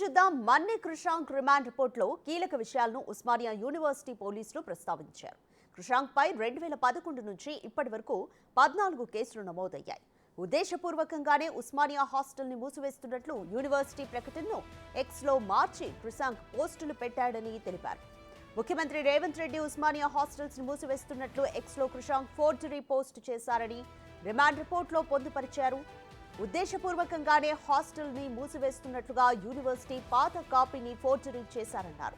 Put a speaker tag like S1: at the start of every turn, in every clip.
S1: చూద్దాం. మన్నే కృషాంక్ రిమాండ్ రిపోర్ట్లో కీలక విషయాలను ఉస్మానియా యూనివర్సిటీ పోలీసులు ప్రస్తావించారు. కృషాంక్ పై 2011 నుంచి ఇప్పటి వరకు 14 కేసులు నమోదయ్యాయి. ఉద్దేశపూర్వకంగానే ఉస్మానియా హాస్టల్ ని మూసివేస్తున్నట్లు యూనివర్సిటీ ప్రకటనను ఎక్స్లో మార్చి కృషాంక్ పోస్టులు పెట్టాడని తెలిపారు. ముఖ్యమంత్రి రేవంత్ రెడ్డి ఉస్మానియా హాస్టల్స్ ని మూసివేస్తున్నట్లు ఎక్స్లో కృషాంక్ ఫోర్జరీ పోస్ట్ చేశారని రిమాండ్ రిపోర్ట్లో పొందుపరిచారు. ఉద్దేశపూర్వకంగానే హాస్టల్ ని మూసివేస్తున్నట్లుగా యూనివర్సిటీ పాత కాపీని ఫోర్జరీ చేశారన్నారు.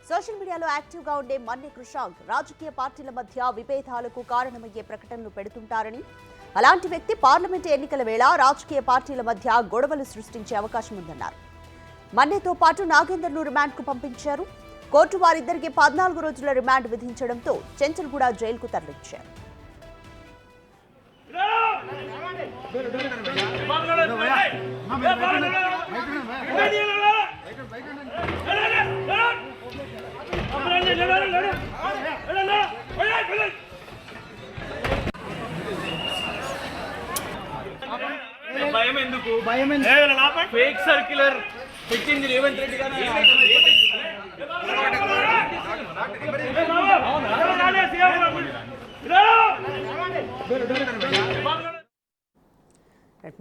S1: సోషల్ మీడియాలో యాక్టివ్ గా ఉండే మన్నే కృషాంక్ రాజకీయ పార్టీల మధ్య విభేదాలకు కారణమయ్యే ప్రకటనలు పెడుతుంటారని, అలాంటి వ్యక్తి పార్లమెంటు ఎన్నికల వేళ రాజకీయ పార్టీల మధ్య గొడవలు సృష్టించే అవకాశం ఉందన్నారు. మన్నేతో పాటు నాగేందర్ను రిమాండ్ కు పంపించారు. కోర్టు వారిద్దరికి 14 రోజుల రిమాండ్ విధించడంతో చెంచల్గూడ జైలుకు తరలించారు.
S2: భయం ఎందుకు? ఫేక్ సర్క్యులర్ పెట్టింది రేవంత్ రెడ్డి గారు.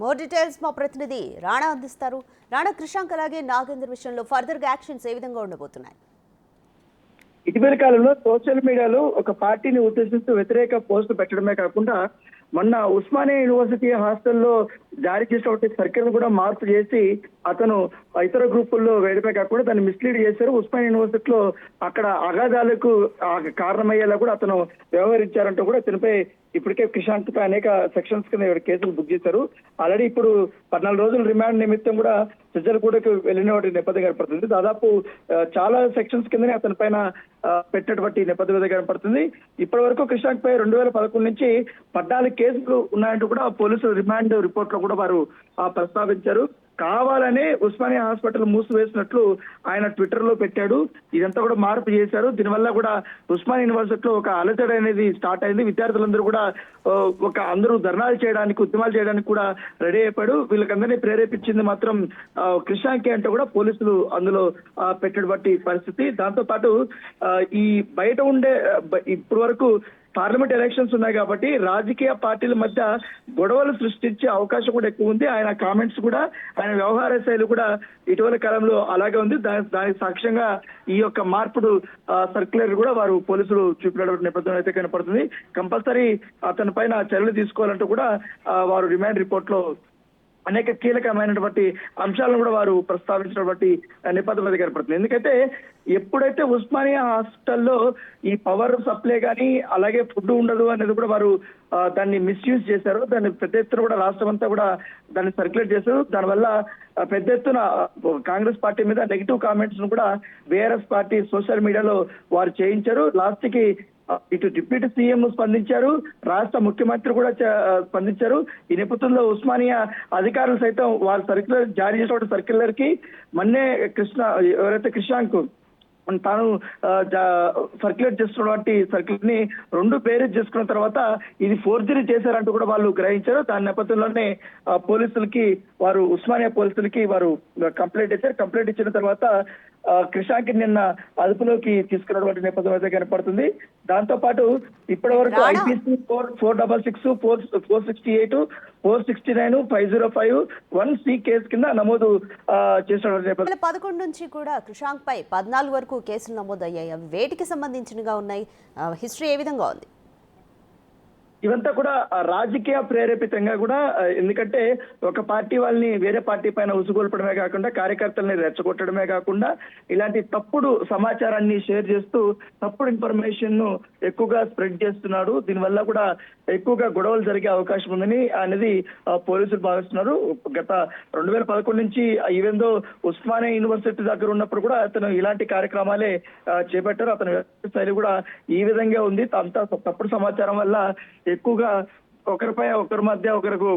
S1: మోర్ డీటెయిల్స్ మా ప్రతినిధి రాణా అందిస్తారు. రాణా, కృషాంక్ అలాగే నాగేందర్ విషయంలో ఫర్దర్ గా యాక్షన్స్ ఏ విధంగా ఉండబోతున్నాయి?
S3: ఇటీవల కాలంలో సోషల్ మీడియాలో ఒక పార్టీని ఉద్దేశిస్తూ వ్యతిరేక పోస్టు పెట్టడమే కాకుండా మొన్న ఉస్మానియా యూనివర్సిటీ హాస్టల్లో జారీ చేసినటువంటి సర్కిల్ కూడా మార్పు చేసి అతను ఇతర గ్రూపుల్లో వేయడమే కాకుండా దాన్ని మిస్లీడ్ చేశారు. ఉస్మానియా యూనివర్సిటీలో అక్కడ అగాధాలకు కారణమయ్యేలా కూడా అతను వ్యవహరించారంటూ కూడా ఇతనిపై ఇప్పటికే కృషాంక్ పై అనేక సెక్షన్స్ కింద కేసులు బుక్ చేశారు. ఆల్రెడీ ఇప్పుడు 14 రోజుల రిమాండ్ నిమిత్తం కూడా చెంచల్గూడకు వెళ్ళిన నేపథ్యం కనపడుతుంది. దాదాపు చాలా సెక్షన్స్ కిందనే అతని పైన పెట్టినటువంటి నేపథ్యం కనపడుతుంది. ఇప్పటి వరకు కృషాంక్ పై 2011 నుంచి 14 కేసులు ఉన్నాయంటూ కూడా పోలీసులు రిమాండ్ రిపోర్ట్ లో కూడా వారు ప్రస్తావించారు. కావాలనే ఉస్మానియా హాస్పిటల్ మూసివేసినట్లు ఆయన ట్విట్టర్ లో పెట్టాడు. ఇదంతా కూడా మార్పు చేశారు. దీనివల్ల కూడా ఉస్మానియా యూనివర్సిటీలో ఒక అలజడి అనేది స్టార్ట్ అయింది. విద్యార్థులందరూ కూడా అందరూ ధర్నాలు చేయడానికి, ఉద్యమాలు చేయడానికి కూడా రెడీ అయిపోయాడు. వీళ్ళకందరినీ ప్రేరేపించింది మాత్రం కృషాంకే అంటూ కూడా పోలీసులు అందులో పెట్టినటువంటి పరిస్థితి. దాంతో పాటు ఈ బయట ఉండే ఇప్పటి వరకు పార్లమెంట్ ఎలక్షన్స్ ఉన్నాయి కాబట్టి రాజకీయ పార్టీల మధ్య గొడవలు సృష్టించే అవకాశం కూడా ఎక్కువ ఉంది. ఆయన కామెంట్స్ కూడా, ఆయన వ్యవహార శైలి కూడా ఇటీవల కాలంలో అలాగే ఉంది. దానికి సాక్ష్యంగా ఈ యొక్క మార్పుడు సర్క్యులర్ కూడా వారు పోలీసులు చూపినటువంటి నేపథ్యం అయితే కనపడుతుంది. కంపల్సరీ అతని పైన చర్యలు తీసుకోవాలంటూ కూడా వారు రిమాండ్ రిపోర్ట్ లో అనేక కీలకమైనటువంటి అంశాలను కూడా వారు ప్రస్తావించినటువంటి నేపథ్యం అయితే కనపడుతుంది. ఎందుకంటే ఎప్పుడైతే ఉస్మానియా హాస్టల్లో ఈ పవర్ సప్లై కానీ అలాగే ఫుడ్ ఉండదు అనేది కూడా వారు దాన్ని మిస్యూజ్ చేశారు. దాన్ని పెద్ద ఎత్తున కూడా రాష్ట్రం అంతా కూడా దాన్ని సర్క్యులేట్ చేశారు. దానివల్ల పెద్ద ఎత్తున కాంగ్రెస్ పార్టీ మీద నెగిటివ్ కామెంట్స్ ను కూడా బీఆర్ఎస్ పార్టీ సోషల్ మీడియాలో వారు చేయించారు. లాస్ట్ కి ఇటు డిప్యూటీ సీఎం స్పందించారు, రాష్ట్ర ముఖ్యమంత్రి కూడా స్పందించారు. ఈ నేపథ్యంలో ఉస్మానియా అధికారులు సైతం వారు సర్క్యులర్ జారీ చేసిన సర్క్యులర్ కి మన్నే ఎవరైతే కృషాంక్ తాను సర్క్యులేట్ చేస్తున్నటువంటి సర్క్యులర్ ని 2 బేరేజ్ చేసుకున్న తర్వాత ఇది ఫోర్జరీ చేశారంటూ కూడా వాళ్ళు గ్రహించారు. దాని నేపథ్యంలోనే పోలీసులకి వారు ఉస్మానియా పోలీసులకి వారు కంప్లైంట్ ఇచ్చారు. కంప్లైంట్ ఇచ్చిన తర్వాత కృషాంక్ నిన్న అదుపులోకి తీసుకున్నటువంటి నేపథ్యం అయితే కనపడుతుంది. దాంతో పాటు ఇప్పటి వరకు ఐపీసీ 466, 468, 469, 505, 1C కేసు కింద నమోదు చేసినటువంటి నేపథ్యం.
S1: 2011 నుంచి కూడా కృషాంక్ పై 14 వరకు కేసులు నమోదయ్యాయి. అవి వేటికి సంబంధించినగా ఉన్నాయి? హిస్టరీ ఏ విధంగా ఉంది?
S3: ఇవంతా కూడా రాజకీయ ప్రేరేపితంగా కూడా, ఎందుకంటే ఒక పార్టీ వాళ్ళని వేరే పార్టీ పైన ఉసుగొల్పడమే కాకుండా కార్యకర్తల్ని రెచ్చగొట్టడమే కాకుండా ఇలాంటి తప్పుడు సమాచారాన్ని షేర్ చేస్తూ తప్పుడు ఇన్ఫర్మేషన్ ను ఎక్కువగా స్ప్రెడ్ చేస్తున్నాడు. దీనివల్ల కూడా ఎక్కువగా గొడవలు జరిగే అవకాశం ఉందని అనేది పోలీసులు భావిస్తున్నారు. గత 2011 నుంచి ఈవెందో ఉస్మానియా యూనివర్సిటీ దగ్గర ఉన్నప్పుడు కూడా అతను ఇలాంటి కార్యక్రమాలే చేపట్టారు. అతని శైలి కూడా ఈ విధంగా ఉంది. అంతా తప్పుడు సమాచారం వల్ల ఎక్కువగా ఒకరిపై ఒకరి మధ్య ఒకరికి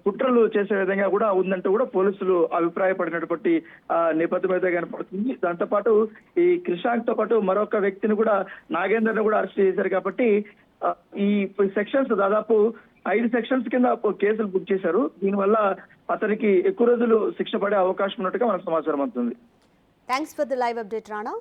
S3: కుట్రలు చేసే విధంగా కూడా ఉందంటూ కూడా పోలీసులు అభిప్రాయపడినటువంటి నేపథ్యం అయితే కనపడుతుంది. దాంతో పాటు ఈ కృషాంక్ తో పాటు మరొక వ్యక్తిని కూడా, నాగేందర్ ను కూడా అరెస్ట్ చేశారు. కాబట్టి ఈ సెక్షన్స్ దాదాపు 5 సెక్షన్స్ కింద కేసులు బుక్ చేశారు. దీనివల్ల అతనికి ఎక్కువ రోజులు శిక్ష పడే అవకాశం ఉన్నట్టుగా మనకు సమాచారం అందుతుంది.
S1: Thanks for the live update Rana.